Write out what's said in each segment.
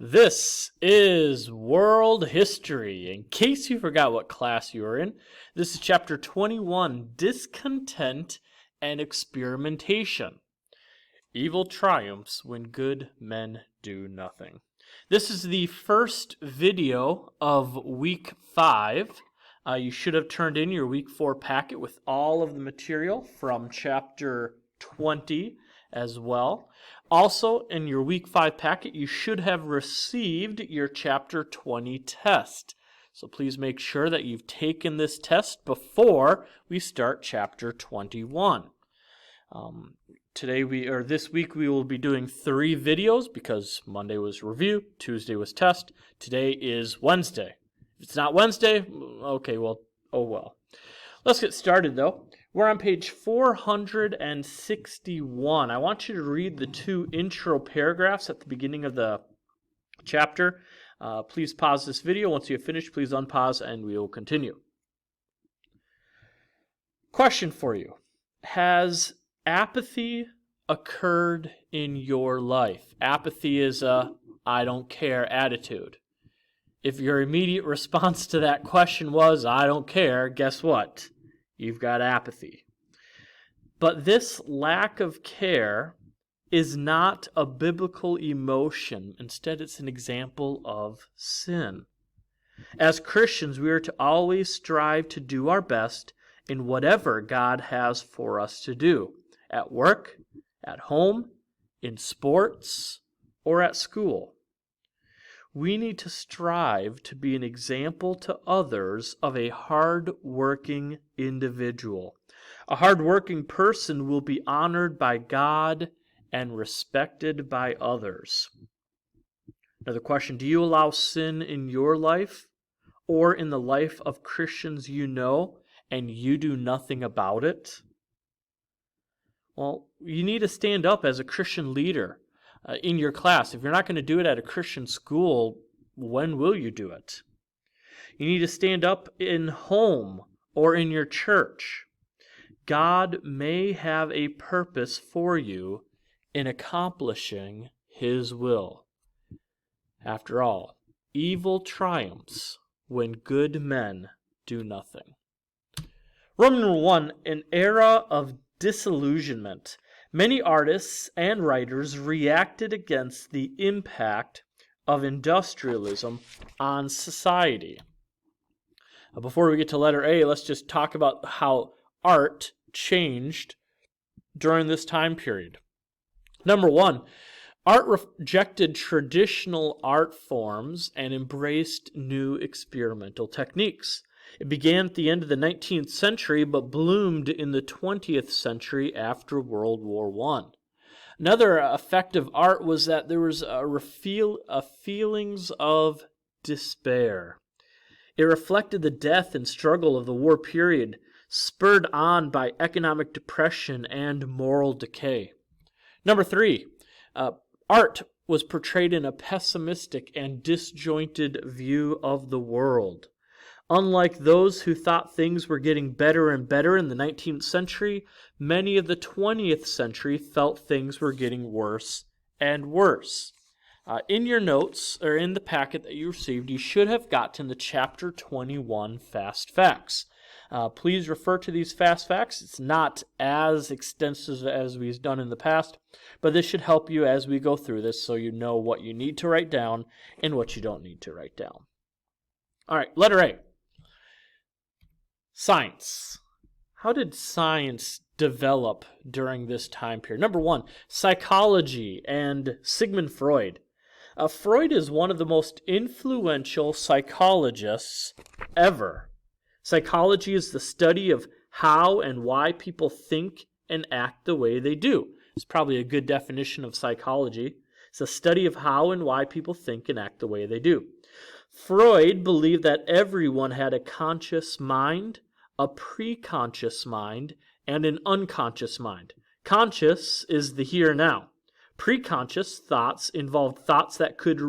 This is world history. In case you forgot what class you were in, this is chapter 21, Discontent and Experimentation. Evil triumphs when good men do nothing. This is the first video of week 5. You should have turned in your week 4 packet with all of the material from chapter 20 as well. Also, in your week 5 packet, you should have received your chapter 20 test. So please make sure that you've taken this test before we start chapter 21. This week we will be doing 3 videos because Monday was review, Tuesday was test, today is Wednesday. If it's not Wednesday, okay, well, oh well. Let's get started though. We're on page 461. I want you to read the 2 intro paragraphs at the beginning of the chapter. Please pause this video. Once you have finished, please unpause and we will continue. Question for you. Has apathy occurred in your life? Apathy is a I don't care attitude. If your immediate response to that question was I don't care, guess what? You've got apathy. But this lack of care is not a biblical emotion. Instead, it's an example of sin. As Christians, we are to always strive to do our best in whatever God has for us to do. At work, at home, in sports, or at school. We need to strive to be an example to others of a hard-working individual. A hard-working person will be honored by God and respected by others. Another question, do you allow sin in your life or in the life of Christians you know and you do nothing about it? Well, you need to stand up as a Christian leader in your class. If you're not going to do it at a Christian school, when will you do it? You need to stand up in home or in your church. God may have a purpose for you in accomplishing His will. After all, evil triumphs when good men do nothing. Roman number 1, an era of disillusionment. Many artists and writers reacted against the impact of industrialism on society. Before we get to letter A, let's just talk about how art changed during this time period. Number 1, art rejected traditional art forms and embraced new experimental techniques. It began at the end of the 19th century, but bloomed in the 20th century after World War I. Another effect of art was that there was feelings of despair. It reflected the death and struggle of the war period, spurred on by economic depression and moral decay. Number 3, art was portrayed in a pessimistic and disjointed view of the world. Unlike those who thought things were getting better and better in the 19th century, many of the 20th century felt things were getting worse and worse. In your notes, or in the packet that you received, you should have gotten the chapter 21 Fast Facts. Please refer to these Fast Facts. It's not as extensive as we've done in the past, but this should help you as we go through this so you know what you need to write down and what you don't need to write down. All right, letter A. Science. How did science develop during this time period? Number 1, psychology and Sigmund Freud. Freud is one of the most influential psychologists ever. Psychology is the study of how and why people think and act the way they do. It's probably a good definition of psychology. It's a study of how and why people think and act the way they do. Freud believed that everyone had a conscious mind, a preconscious mind, and an unconscious mind. Conscious is the here and now. Preconscious thoughts involved thoughts that could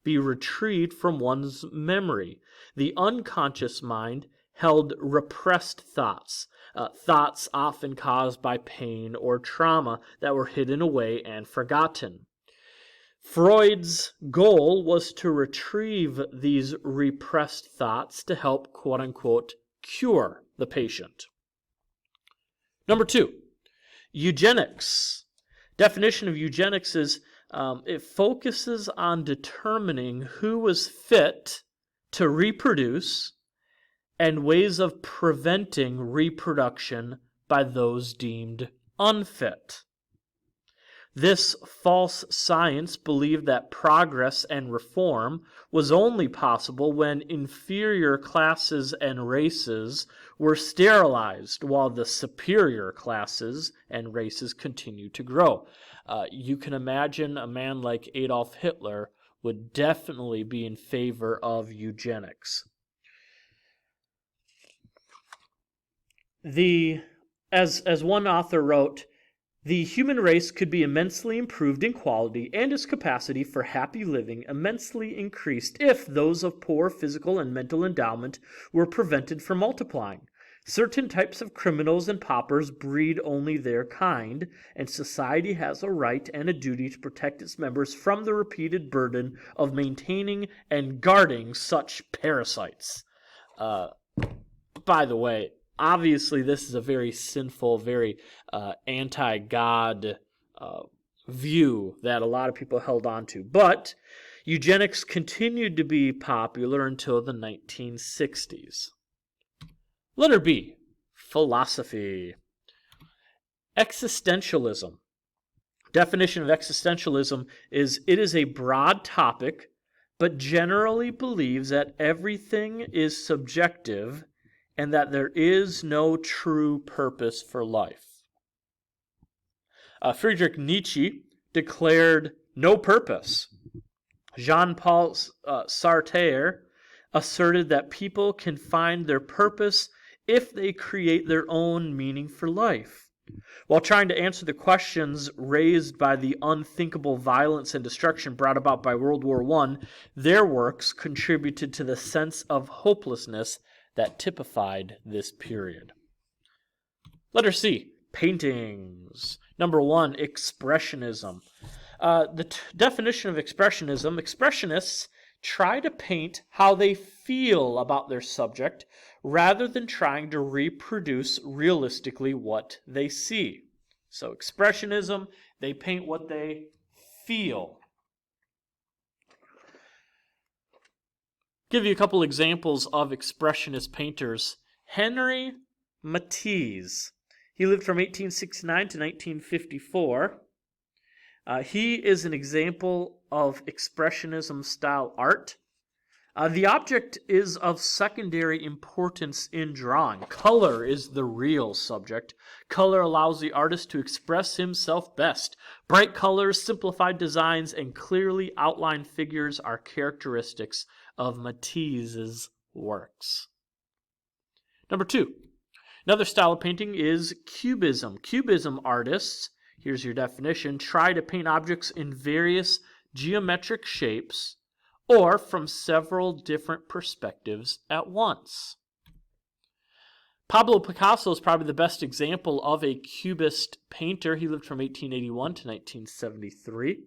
be retrieved from one's memory. The unconscious mind held repressed thoughts, thoughts often caused by pain or trauma that were hidden away and forgotten. Freud's goal was to retrieve these repressed thoughts to help, quote-unquote, cure the patient. Number 2, eugenics. Definition of eugenics is it focuses on determining who is fit to reproduce and ways of preventing reproduction by those deemed unfit. This false science believed that progress and reform was only possible when inferior classes and races were sterilized while the superior classes and races continued to grow. You can imagine a man like Adolf Hitler would definitely be in favor of eugenics. As one author wrote, the human race could be immensely improved in quality and its capacity for happy living immensely increased if those of poor physical and mental endowment were prevented from multiplying. Certain types of criminals and paupers breed only their kind, and society has a right and a duty to protect its members from the repeated burden of maintaining and guarding such parasites. By the way, obviously, this is a very sinful, very anti-God view that a lot of people held on to. But eugenics continued to be popular until the 1960s. Letter B, philosophy. Existentialism. Definition of existentialism is it is a broad topic, but generally believes that everything is subjective and that there is no true purpose for life. Friedrich Nietzsche declared no purpose. Jean-Paul Sartre asserted that people can find their purpose if they create their own meaning for life. While trying to answer the questions raised by the unthinkable violence and destruction brought about by World War I, their works contributed to the sense of hopelessness that typified this period. Letter C, paintings. Number 1, expressionism. The definition of expressionism, expressionists try to paint how they feel about their subject rather than trying to reproduce realistically what they see. So expressionism, they paint what they feel. Give you a couple examples of expressionist painters. Henri Matisse. He lived from 1869 to 1954. He is an example of expressionism style art. The object is of secondary importance in drawing. Color is the real subject. Color allows the artist to express himself best. Bright colors, simplified designs, and clearly outlined figures are characteristics of Matisse's works. Number 2, another style of painting is Cubism. Cubism artists, here's your definition, try to paint objects in various geometric shapes or from several different perspectives at once. Pablo Picasso is probably the best example of a Cubist painter. He lived from 1881 to 1973.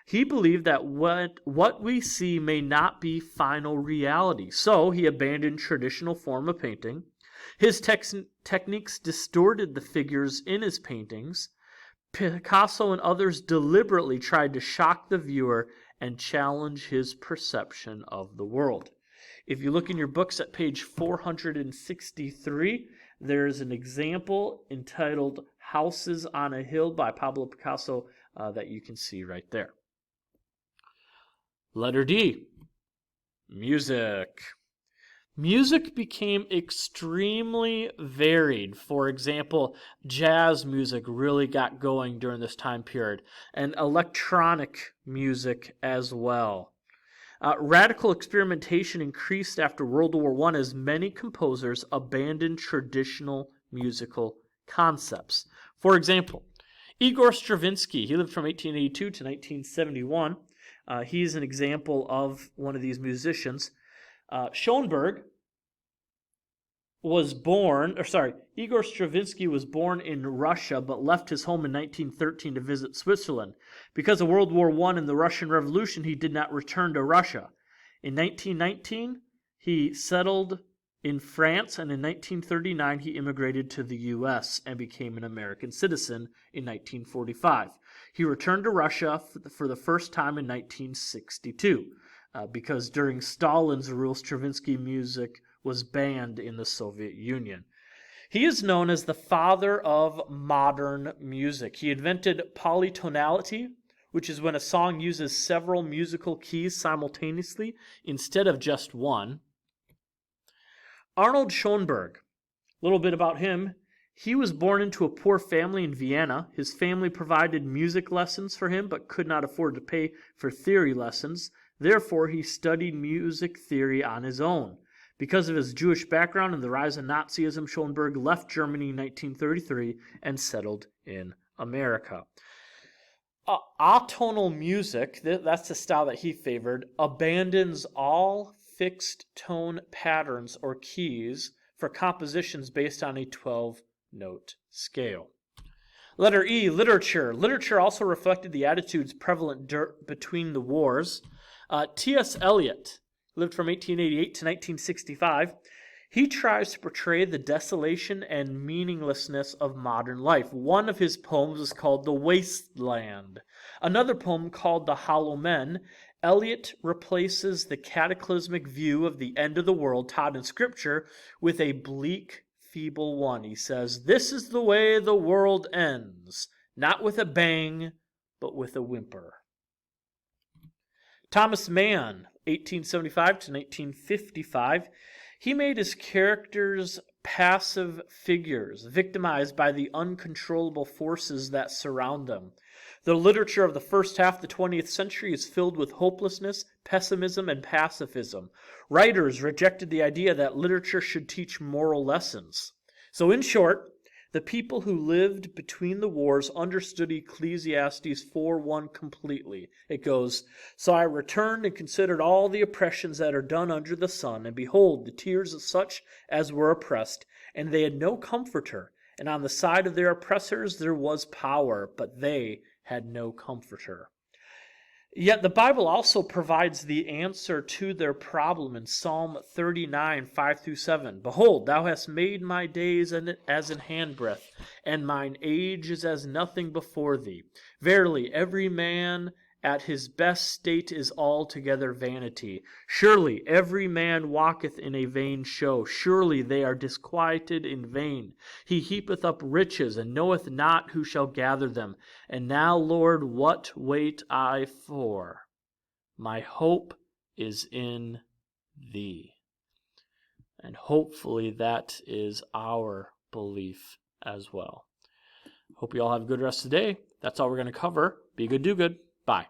He believed that what we see may not be final reality, so he abandoned traditional form of painting. His techniques distorted the figures in his paintings. Picasso and others deliberately tried to shock the viewer and challenge his perception of the world. If you look in your books at page 463, there's an example entitled Houses on a Hill by Pablo Picasso that you can see right there. Letter D, music. Music became extremely varied. For example, jazz music really got going during this time period, and electronic music as well. Radical experimentation increased after World War I as many composers abandoned traditional musical concepts. For example, Igor Stravinsky, he lived from 1882 to 1971. He's an example of one of these musicians. Schoenberg Igor Stravinsky was born in Russia but left his home in 1913 to visit Switzerland. Because of World War I and the Russian Revolution, he did not return to Russia. In 1919, he settled in France, and in 1939, he immigrated to the U.S. and became an American citizen in 1945. He returned to Russia for the first time in 1962, because during Stalin's rule, Stravinsky music was banned in the Soviet Union. He is known as the father of modern music. He invented polytonality, which is when a song uses several musical keys simultaneously instead of just one. Arnold Schoenberg, a little bit about him. He was born into a poor family in Vienna. His family provided music lessons for him but could not afford to pay for theory lessons. Therefore, he studied music theory on his own. Because of his Jewish background and the rise of Nazism, Schoenberg left Germany in 1933 and settled in America. Atonal music, that's the style that he favored, abandons all fixed tone patterns or keys for compositions based on a 12-note scale. Letter E, literature. Literature also reflected the attitudes prevalent between the wars. T.S. Eliot lived from 1888 to 1965. He tries to portray the desolation and meaninglessness of modern life. One of his poems is called The Wasteland. Another poem called The Hollow Men. Eliot replaces the cataclysmic view of the end of the world taught in Scripture with a bleak, feeble one. He says, "This is the way the world ends, not with a bang, but with a whimper." Thomas Mann, 1875 to 1955, he made his characters passive figures, victimized by the uncontrollable forces that surround them. The literature of the first half of the 20th century is filled with hopelessness, pessimism, and pacifism. Writers rejected the idea that literature should teach moral lessons. So in short, the people who lived between the wars understood Ecclesiastes 4:1 completely. It goes, "So I returned and considered all the oppressions that are done under the sun, and behold, the tears of such as were oppressed, and they had no comforter. And on the side of their oppressors there was power, but they had no comforter." Yet the Bible also provides the answer to their problem in Psalm 39, 5-7. "Behold, thou hast made my days as an handbreadth, and mine age is as nothing before thee. Verily, every man at his best state is altogether vanity. Surely every man walketh in a vain show. Surely they are disquieted in vain. He heapeth up riches, and knoweth not who shall gather them. And now, Lord, what wait I for? My hope is in thee." And hopefully that is our belief as well. Hope you all have a good rest of the day. That's all we're going to cover. Be good, do good. Bye.